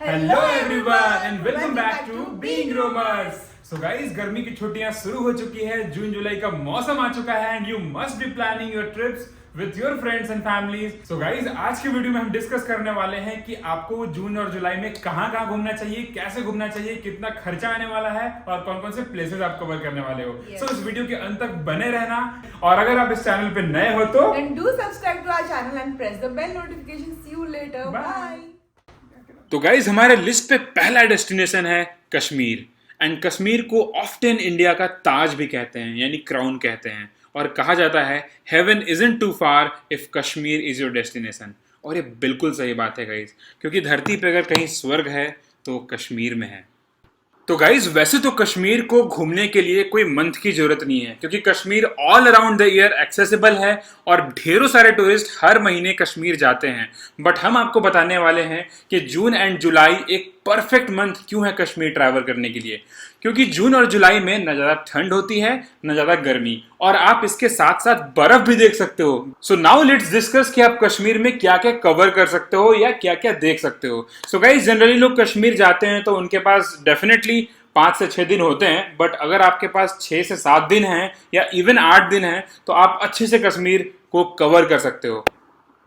Hello everyone and welcome back to being roamers. So guys, गर्मी की छुट्टियां शुरू हो चुकी है, जून जुलाई का मौसम आ चुका है and you must be planning your trips with your friends and families. So guys, आज की वीडियो में हम डिस्कस करने वाले हैं कि आपको जून और जुलाई में कहां कहां घूमना चाहिए, कैसे घूमना चाहिए, कितना खर्चा आने वाला है और कौन कौन से प्लेसेस आप कवर करने वाले हो। सो इस वीडियो के अंत तक बने रहना और अगर आप इस चैनल पे नए हो तो do subscribe to our channel and press the bell notification. See you later. Bye. तो गाइज, हमारे लिस्ट पे पहला डेस्टिनेशन है कश्मीर। एंड कश्मीर को ऑफ्टन इंडिया का ताज भी कहते हैं, यानी क्राउन कहते हैं। और कहा जाता है heaven isn't too far if Kashmir is your destination. और ये बिल्कुल सही बात है गाइज, क्योंकि धरती पे अगर कहीं स्वर्ग है तो कश्मीर में है। तो गाइज, वैसे तो कश्मीर को घूमने के लिए कोई मंथ की जरूरत नहीं है, क्योंकि Kashmir all around the year accessible है और ढेरों सारे टूरिस्ट हर महीने कश्मीर जाते हैं। बट हम आपको बताने वाले हैं कि जून एंड जुलाई एक परफेक्ट मंथ क्यों है कश्मीर ट्रैवल करने के लिए। क्योंकि जून और जुलाई में न ज़्यादा ठंड होती है न ज़्यादा गर्मी, और आप इसके साथ साथ बर्फ भी देख सकते हो। सो नाउ लेट्स डिस्कस कि आप कश्मीर में क्या क्या कवर कर सकते हो या क्या क्या देख सकते हो। सो गाइस, जनरली लोग कश्मीर जाते हैं तो उनके पास डेफिनेटली 5 से 6 दिन होते हैं। बट अगर आपके पास 6 से 7 दिन हैं या इवन 8 दिन हैं तो आप अच्छे से कश्मीर को कवर कर सकते हो।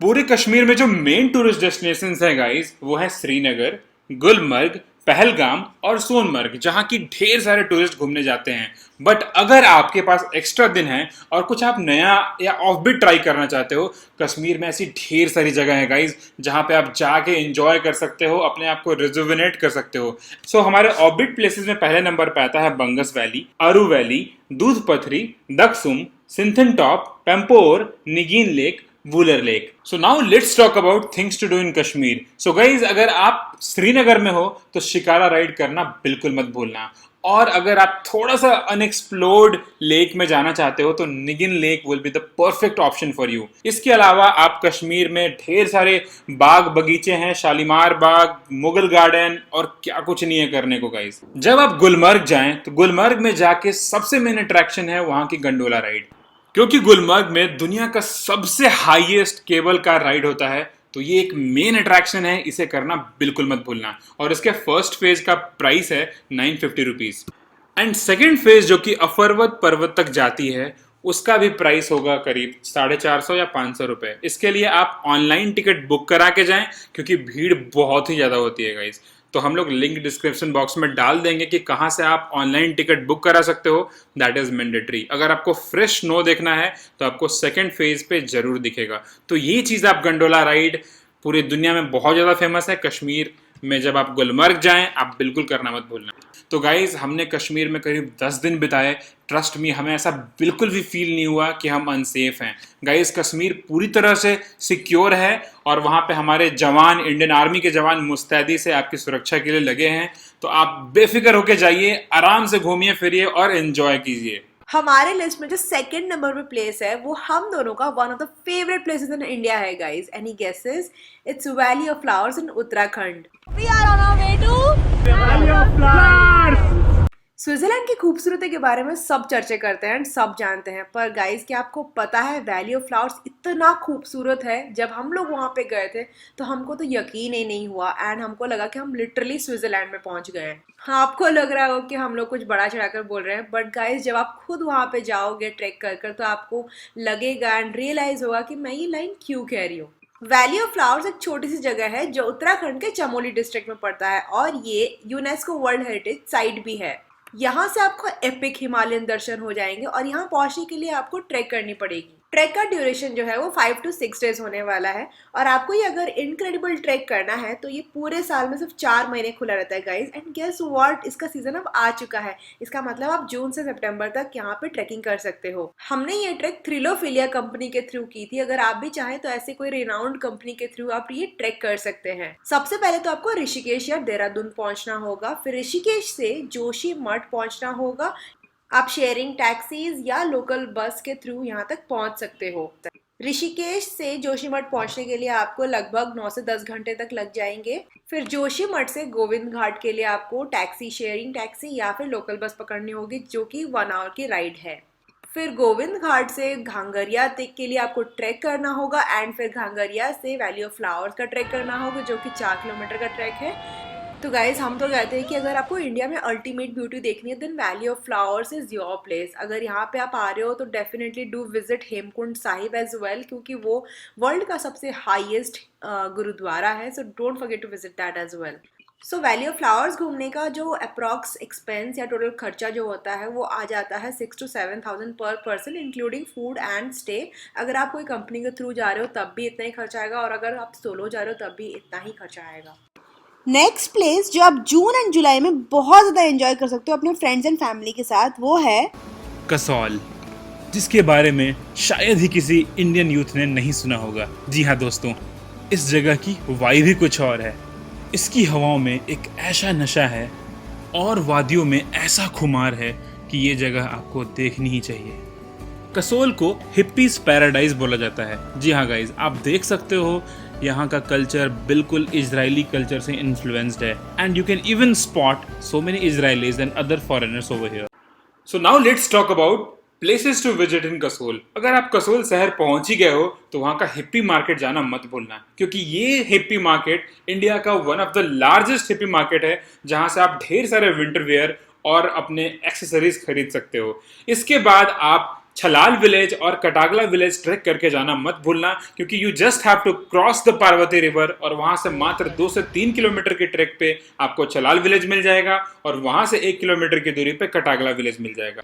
पूरे कश्मीर में जो मेन टूरिस्ट डेस्टिनेशंस हैं गाइस, वो है श्रीनगर, गुलमर्ग, पहलगाम और सोनमर्ग, जहां की ढेर सारे टूरिस्ट घूमने जाते हैं। बट अगर आपके पास एक्स्ट्रा दिन है और कुछ आप नया या ऑफबीट ट्राई करना चाहते हो, कश्मीर में ऐसी ढेर सारी जगह है गाइज जहां पे आप जाके एंजॉय कर सकते हो, अपने आप को रिजुविनेट कर सकते हो। सो हमारे ऑफबीट प्लेसेस में पहले नंबर पे आता है बंगस वैली, अरू valley, Doodh Pathri, Daksum, Sinthan top, Pampore, Nigeen lake, Wular lake. So now let's talk about things to do in Kashmir. So guys, अगर आप श्रीनगर में हो तो शिकारा राइड करना बिल्कुल मत भूलना। और अगर आप थोड़ा सा अनएक्सप्लोर्ड लेक में जाना चाहते हो तो Nigeen lake will be the perfect option for you. इसके अलावा आप कश्मीर में ढेर सारे बाग बगीचे हैं, शालीमार बाग, मुगल गार्डन और क्या कुछ नहीं है करने को गाइज। जब आप गुलमर्ग जाएं तो गुलमर्ग में जाके सबसे मेन अट्रैक्शन है वहां की गंडोला राइड, क्योंकि गुलमर्ग में दुनिया का सबसे हाईएस्ट केबल कार राइड होता है। तो ये एक मेन अट्रैक्शन है, इसे करना बिल्कुल मत भूलना। और इसके फर्स्ट फेज का प्राइस है 950 रुपीज एंड सेकेंड फेज जो कि अफरवत पर्वत तक जाती है उसका भी प्राइस होगा करीब 450 या 500 रुपए। इसके लिए आप ऑनलाइन टिकट बुक करा के जाएं, क्योंकि भीड़ बहुत ही ज़्यादा होती है गाइस। तो हम लोग लिंक डिस्क्रिप्शन बॉक्स में डाल देंगे कि कहाँ से आप ऑनलाइन टिकट बुक करा सकते हो। That is mandatory. अगर आपको फ्रेश स्नो देखना है तो आपको सेकेंड फेज पे जरूर दिखेगा। तो ये चीज़, आप गंडोला राइड पूरी दुनिया में बहुत ज़्यादा फेमस है। कश्मीर में जब आप गुलमर्ग जाएं आप बिल्कुल करना मत भूलना। तो गाइज, हमने कश्मीर में करीब 10 दिन बिताए। ट्रस्ट मी, हमें ऐसा बिल्कुल भी फील नहीं हुआ कि हम अनसेफ हैं। गाइज, कश्मीर पूरी तरह से सिक्योर है और वहाँ पे हमारे जवान, इंडियन आर्मी के जवान मुस्तैदी से आपकी सुरक्षा के लिए लगे हैं। तो आप बेफिक्र होके जाइए, आराम से घूमिए फिरिए और एंजॉय कीजिए। हमारे लिस्ट में जो सेकंड नंबर पे प्लेस है वो हम दोनों का one of the favourite places in India है guys. Any guesses? It's valley of flowers in Uttarakhand. We are on our way to valley of flowers. Switzerland की खूबसूरती के बारे में सब चर्चे करते हैं, सब जानते हैं, पर गाइस क्या आपको पता है वैली ऑफ फ्लावर्स इतना खूबसूरत है। जब हम लोग वहाँ पे गए थे तो हमको तो यकीन ही नहीं हुआ एंड हमको लगा कि हम लिटरली स्विट्जरलैंड में पहुँच गए हैं। हाँ, आपको लग रहा होगा कि हम लोग कुछ बड़ा चढ़ाकर बोल रहे हैं, बट गाइस जब आप खुद वहाँ पे जाओगे ट्रैक कर कर तो आपको लगेगा एंड रियलाइज होगा कि मैं ये लाइन क्यों कह रही हूँ। वैली ऑफ फ्लावर्स एक छोटी सी जगह है जो उत्तराखंड के चमोली डिस्ट्रिक्ट में पड़ता है और ये यूनेस्को वर्ल्ड हेरिटेज साइट भी है। यहाँ से आपको एपिक हिमालयन दर्शन हो जाएंगे और यहाँ पहुंचने के लिए आपको ट्रैक करनी पड़ेगी। ट्रैक का ड्यूरेशन जो है वो 5 to 6 डेज होने वाला है और आपको ये अगर इनक्रेडिबल ट्रैक करना है तो ये पूरे साल में सिर्फ 4 महीने खुला रहता है गाइज। एंड गेस व्हाट, इसका सीजन अब आ चुका है। इसका मतलब आप जून से सितंबर तक यहाँ पे ट्रैकिंग कर सकते हो। हमने ये ट्रैक थ्रिलोफिलिया कंपनी के थ्रू की थी। अगर आप भी चाहें तो ऐसे कोई रिनाउंड कंपनी के थ्रू आप ये ट्रैक कर सकते हैं। सबसे पहले तो आपको ऋषिकेश या देहरादून पहुंचना होगा, फिर ऋषिकेश से जोशी मठ पहुंचना होगा। आप शेयरिंग टैक्सीज या लोकल बस के थ्रू यहाँ तक पहुँच सकते हो। ऋषिकेश से जोशीमठ पहुँचने के लिए आपको लगभग 9 से 10 घंटे तक लग जाएंगे। फिर जोशीमठ से गोविंद घाट के लिए आपको टैक्सी, शेयरिंग टैक्सी या फिर लोकल बस पकड़नी होगी, जो कि 1 आवर की राइड है। फिर गोविंद घाट से घांगरिया तक के लिए आपको ट्रैक करना होगा एंड फिर घांगरिया से वैली ऑफ फ्लावर्स का ट्रैक करना होगा, जो कि 4 किलोमीटर का ट्रैक है। तो गाइज हम तो कहते हैं कि अगर आपको इंडिया में अल्टीमेट ब्यूटी देखनी है then valley of flowers is your place. अगर यहाँ पे आप आ रहे हो तो definitely do visit Hemkund Sahib as well, क्योंकि वो वर्ल्ड का सबसे हाईएस्ट गुरुद्वारा है। So don't forget to visit that as well. So valley of flowers घूमने का जो अप्रॉक्स एक्सपेंस या टोटल खर्चा जो होता है वो आ जाता है 6 to 7 thousand पर person including food and stay. अगर आप कोई कंपनी के थ्रू जा रहे हो तब भी इतना ही खर्चा आएगा, और अगर आप सोलो जा रहे हो तब भी इतना ही खर्चा आएगा। नेक्स्ट प्लेस जो आप जून एंड जुलाई में बहुत ज़्यादा एंजॉय कर सकते हो अपने फ्रेंड्स एंड फैमिली के साथ, वो है कसौल, जिसके बारे में शायद ही किसी इंडियन यूथ ने नहीं सुना होगा। जी हाँ दोस्तों, इस जगह की वाइब ही कुछ और है। इसकी हवाओं में एक ऐसा नशा है और वादियों में ऐसा खुमार है कि ये जगह आपको देखनी ही चाहिए। कसोल को हिप्पीज पैराडाइज बोला जाता है। जी हाँ गाइज, आप देख सकते हो यहाँ का कल्चर बिल्कुल इजरायली कल्चर से इन्फ्लुएंस्ड है, and you can even spot so many Israelis and other foreigners over here. So now let's talk about places to visit in Kasol. अगर आप कसोल शहर पहुंच ही गए हो तो वहां का हिप्पी मार्केट जाना मत भूलना, क्योंकि ये हिप्पी मार्केट इंडिया का one of the largest hippie market है, जहां से आप ढेर सारे विंटर वेयर और अपने एक्सेसरीज खरीद सकते हो। इसके बाद आप छलाल विलेज और कटागला विलेज ट्रैक करके जाना मत भूलना, क्योंकि you just have to cross the Parvati river, और वहां से मात्र 2 से 3 किलोमीटर के ट्रैक पे आपको छलाल विलेज मिल जाएगा, और वहां से 1 किलोमीटर की दूरी पे कटागला विलेज मिल जाएगा।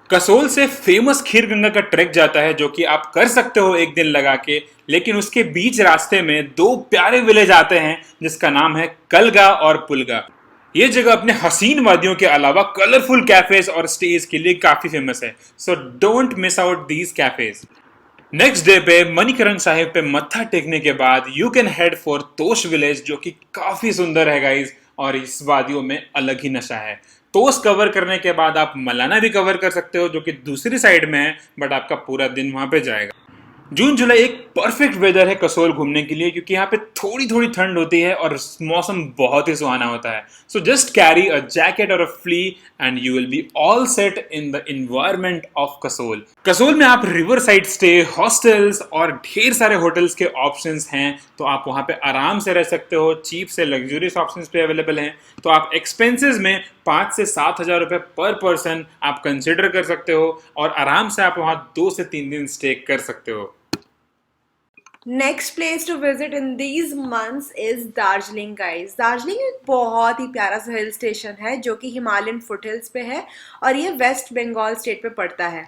कसोल से फेमस खीर गंगा का ट्रैक जाता है, जो कि आप कर सकते हो एक दिन लगा के, लेकिन उसके बीच रास्ते में 2 प्यारे विलेज आते हैं जिसका नाम है कलगा और पुलगा। ये जगह अपने हसीन वादियों के अलावा कलरफुल कैफेज और स्टेज के लिए काफी फेमस है। So don't miss out these cafes. Next day पे मणिकरण साहिब पे मत्था टेकने के बाद you can head for Tosh village, जो कि काफी सुंदर है गाइज, और इस वादियों में अलग ही नशा है। तोश कवर करने के बाद आप मलाना भी कवर कर सकते हो, जो कि दूसरी साइड में है, बट आपका पूरा दिन वहां पे जाएगा। जून जुलाई एक परफेक्ट वेदर है कसोल घूमने के लिए, क्योंकि यहाँ पे थोड़ी थोड़ी ठंड होती है और मौसम बहुत ही सुहाना होता है। So just carry a jacket और a fleece and you will be all set in the environment of Kasol. Kasol में आप रिवर साइड स्टे, हॉस्टल्स और ढेर सारे होटल्स के ऑप्शंस हैं, तो आप वहाँ पे आराम से रह सकते हो। चीप से लग्जूरियस ऑप्शंस पे अवेलेबल हैं, तो आप एक्सपेंसेस में 5 से 7 हज़ार रुपये पर पर्सन आप कंसिडर कर सकते हो, और आराम से आप वहाँ 2 से 3 दिन स्टे कर सकते हो। Next place to visit in these months is Darjeeling guys. Darjeeling एक बहुत ही प्यारा सा हिल स्टेशन है जो कि हिमालयन फुटहिल्स पे है, और ये वेस्ट बंगाल स्टेट पे पड़ता है।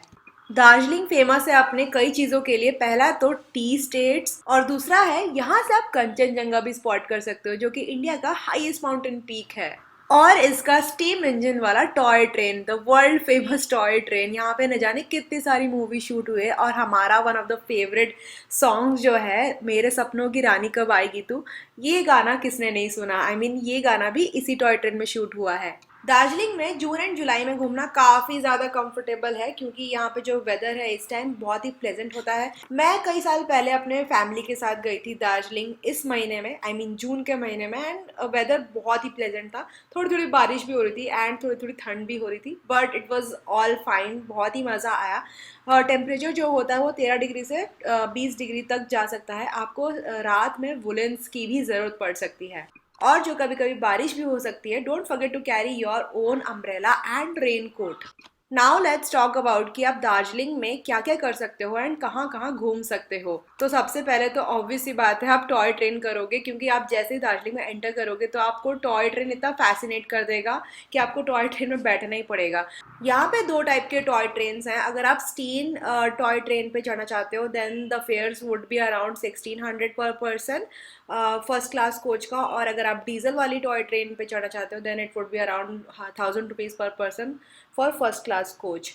दार्जिलिंग फेमस है अपने कई चीज़ों के लिए। पहला तो टी स्टेट्स, और दूसरा है यहाँ से आप कंचनजंगा भी स्पॉट कर सकते हो, जो कि इंडिया का हाईएस्ट माउंटेन पीक है। और इसका स्टीम इंजन वाला toy train, the world famous toy train, यहाँ पे न जाने कितनी सारी मूवी शूट हुए, और हमारा one of the favourite songs जो है मेरे सपनों की रानी कब आएगी तू, ये गाना किसने नहीं सुना। आई मीन ये गाना भी इसी टॉय ट्रेन में शूट हुआ है। दार्जिलिंग में जून एंड जुलाई में घूमना काफ़ी ज़्यादा कंफर्टेबल है, क्योंकि यहाँ पे जो वेदर है इस टाइम बहुत ही प्लेजेंट होता है। मैं कई साल पहले अपने फैमिली के साथ गई थी दार्जिलिंग इस महीने में, आई मीन जून के महीने में, एंड वेदर बहुत ही प्लेजेंट था। थोड़ी थोड़ी बारिश भी हो रही थी एंड थोड़ी थोड़ी ठंड भी हो रही थी, but it was all fine, बहुत ही मज़ा आया। टेम्परेचर जो होता है वो 13 डिग्री से 20 डिग्री तक जा सकता है। आपको रात में वुलेंस की भी ज़रूरत पड़ सकती है, और जो कभी कभी बारिश भी हो सकती है। Don't forget to carry your own umbrella and raincoat. Now let's talk about कि आप दार्जिलिंग में क्या क्या कर सकते हो एंड कहाँ कहाँ घूम सकते हो। तो सबसे पहले तो ऑब्वियस सी बात है, आप टॉय ट्रेन करोगे, क्योंकि आप जैसे ही दार्जिलिंग में एंटर करोगे तो आपको टॉय ट्रेन इतना फैसिनेट कर देगा कि आपको टॉय ट्रेन में बैठना ही पड़ेगा। यहाँ पे 2 टाइप के टॉय ट्रेन्स हैं। अगर आप स्टीन टॉय ट्रेन पे चढ़ना चाहते हो then the fares would be around 1600 per person first class coach का, और अगर आप डीजल वाली टॉय ट्रेन पे चढ़ना चाहते हो then it would be around 1000 rupees पर person for first class coach.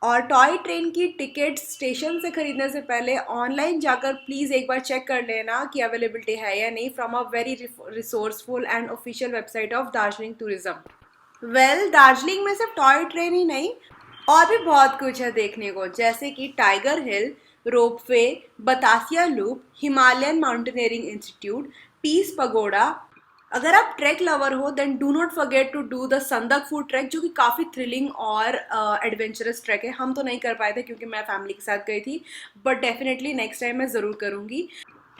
और टॉय ट्रेन की टिकट स्टेशन से खरीदने से पहले ऑनलाइन जाकर प्लीज़ एक बार चेक कर लेना कि अवेलेबिलिटी है या नहीं, from a very resourceful and official website of Darjeeling tourism. Well, Darjeeling में सिर्फ टॉय ट्रेन ही नहीं, और भी बहुत कुछ है देखने को, जैसे कि tiger hill, ropeway, Batasia loop, Himalayan mountaineering institute, peace pagoda. अगर आप ट्रैक लवर हो then do not forget to do the Sandakphu trek, जो कि काफ़ी थ्रिलिंग और एडवेंचरस ट्रैक है। हम तो नहीं कर पाए थे क्योंकि मैं फैमिली के साथ गई थी, बट डेफिनेटली नेक्स्ट टाइम मैं ज़रूर करूँगी।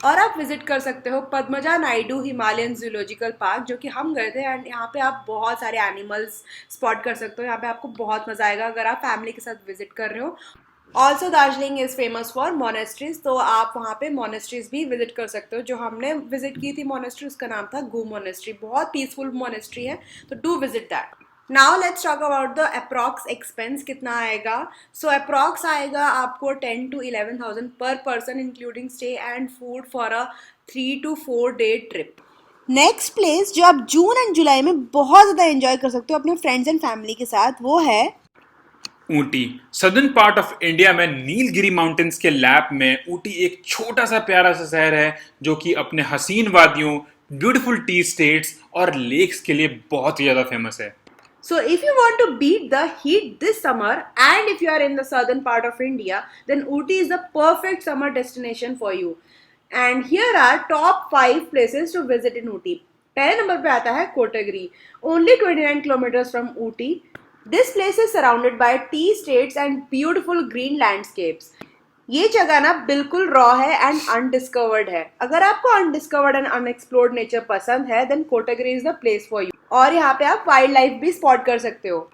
और आप विजिट कर सकते हो Padmaja Naidu Himalayan zoological park, जो कि हम गए थे। एंड यहाँ पे आप बहुत सारे एनिमल्स स्पॉट कर सकते हो। यहाँ पे आपको बहुत मजा आएगा अगर आप फैमिली के साथ विजिट कर रहे हो। Also Darjeeling is famous for monasteries, तो आप वहाँ पे मोनेस्ट्रीज भी विजिट कर सकते हो। जो हमने विजिट की थी मोनेस्ट्री, उसका नाम था गू मोनेस्ट्री। बहुत पीसफुल मोनेस्ट्री है, तो do visit that. Now let's talk about the approx expense कितना आएगा। सो अप्रॉक्स आएगा आपको 10 to 11,000 पर person, including stay and food for a 3 to 4 day trip. Next place जो आप जून एंड जुलाई में बहुत ज़्यादा एंजॉय कर सकते हो अपने फ्रेंड्स एंड फैमिली के साथ, वो है Ooty. Southern part of India में नीलगिरी माउंटेन्स के लैप में ऊटी एक छोटा सा प्यारा सा शहर है जो कि अपने हसीन वादियों, ब्यूटीफुल टी स्टेट्स और लेक्स के लिए बहुत ही ज़्यादा फेमस है। So if you want to beat the heat this summer, and if you are in the southern part of India, then Ooty is the perfect summer destination for you. And here are top 5 places to visit in Ooty. पहले number पे आता है Kotagiri, only 29 kilometers from Ooty. This place is surrounded by tea estates and beautiful green landscapes. ये जगह ना बिल्कुल raw है and undiscovered है। अगर आपको अनडिस्कवर्ड एंड अनएक्सप्लोर्ड नेचर पसंद है, then Kotagiri is the place for you. और यहाँ पे आप वाइल्ड लाइफ भी स्पॉट कर सकते हो।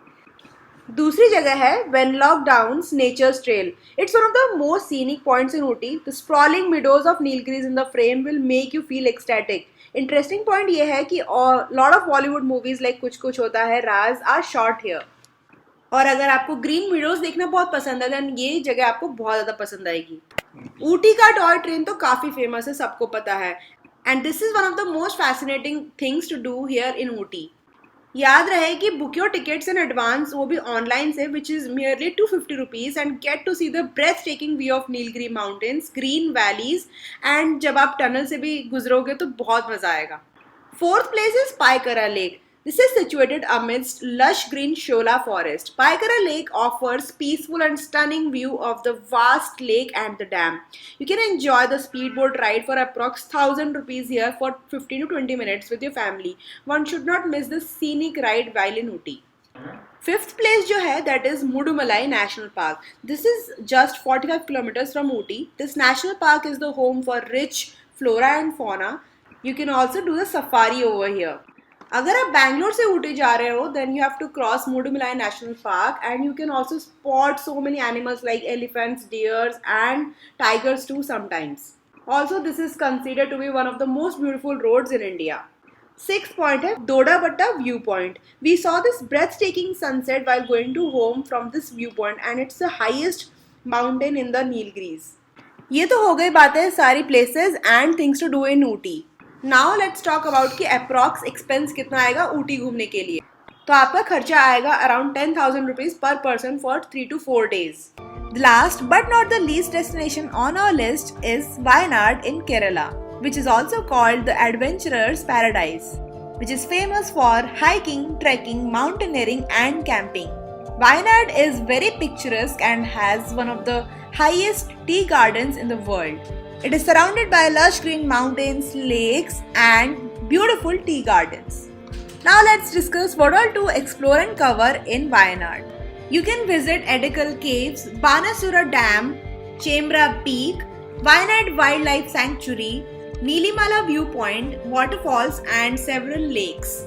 दूसरी जगह है Wenlock Downs nature's trail. It's one of the most scenic points in Ooty. The sprawling meadows of Nilgiris in the frame will make you feel ecstatic. Interesting point ये है कि lot of Bollywood movies like Kuch Kuch होता है, राज are shot here. और अगर आपको green meadows देखना बहुत पसंद है, देन ये जगह आपको बहुत ज़्यादा पसंद आएगी। ऊटी का टॉय ट्रेन तो काफ़ी फेमस है, सबको पता है। And this is one of the most fascinating things to do here in Ooty. याद रहे कि book your tickets in advance, वो भी ऑनलाइन से, which is merely 250 rupees, and get to see the breathtaking view of Nilgiri mountains, green valleys, and जब आप tunnel से भी गुजरोगे तो बहुत मज़ा आएगा। Fourth place is Pykara lake. This is situated amidst lush green Shola forest. Paikara Lake offers peaceful and stunning view of the vast lake and the dam. You can enjoy the speedboat ride for approx 1,000 rupees here for 15 to 20 minutes with your family. One should not miss this scenic ride while in Ooty. Fifth place जो है that is Mudumalai National Park. This is just 45 kilometers from Ooty. This national park is the home for rich flora and fauna. You can also do the safari over here. अगर आप बैंगलोर से ऊटी जा रहे हो, then you have to cross Mudumalai National Park, and you can also spot so many animals like elephants, deers, and tigers too sometimes. Also, this is considered to be one of the most beautiful roads in India. Sixth point है Dodabatta viewpoint. We saw this breathtaking sunset while going to home from this viewpoint, and it's the highest mountain in the Nilgiris. ये तो हो गई बातें सारी places and things to do in Ooty. Now let's talk about कि approx expense कितना आएगा ऊटी घूमने के लिए। तो आपका खर्चा आएगा around 10,000 rupees per person for 3 to 4 days. The last but not the least destination on our list is Wayanad in Kerala, which is also called the Adventurer's Paradise, which is famous for hiking, trekking, mountaineering and camping. Wayanad is very picturesque and has one of the highest tea gardens in the world. It is surrounded by lush green mountains, lakes, and beautiful tea gardens. Now let's discuss what all to explore and cover in Wayanad. You can visit Edikal Caves, Banasura Dam, Chembra Peak, Wayanad Wildlife Sanctuary, Nilimala Viewpoint, waterfalls, and several lakes.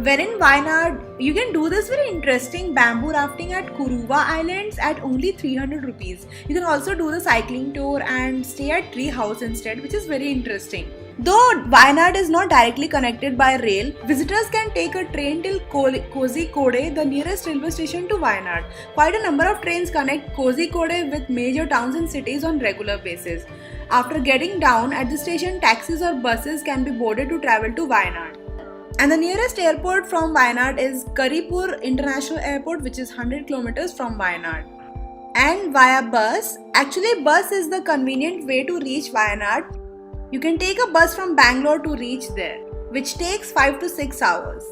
When in Wayanad, you can do this very interesting bamboo rafting at Kuruva Islands at only 300 rupees. You can also do the cycling tour and stay at Tree House instead, which is very interesting. Though Wayanad is not directly connected by rail, visitors can take a train till Kozhikode, the nearest railway station to Wayanad. Quite a number of trains connect Kozhikode with major towns and cities on regular basis. After getting down at the station, taxis or buses can be boarded to travel to Wayanad. And the nearest airport from Wayanad is Karipur International Airport, which is 100 kilometers from Wayanad. And via bus, actually bus is the convenient way to reach Wayanad. You can take a bus from Bangalore to reach there, which takes 5 to 6 hours.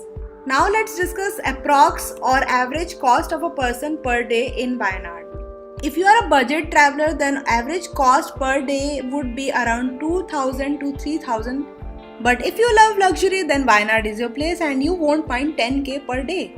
Now let's discuss approx or average cost of a person per day in Wayanad. If you are a budget traveler, then average cost per day would be around 2,000 to 3,000. But if you love luxury, then Wayanad is your place and you won't find 10k per day.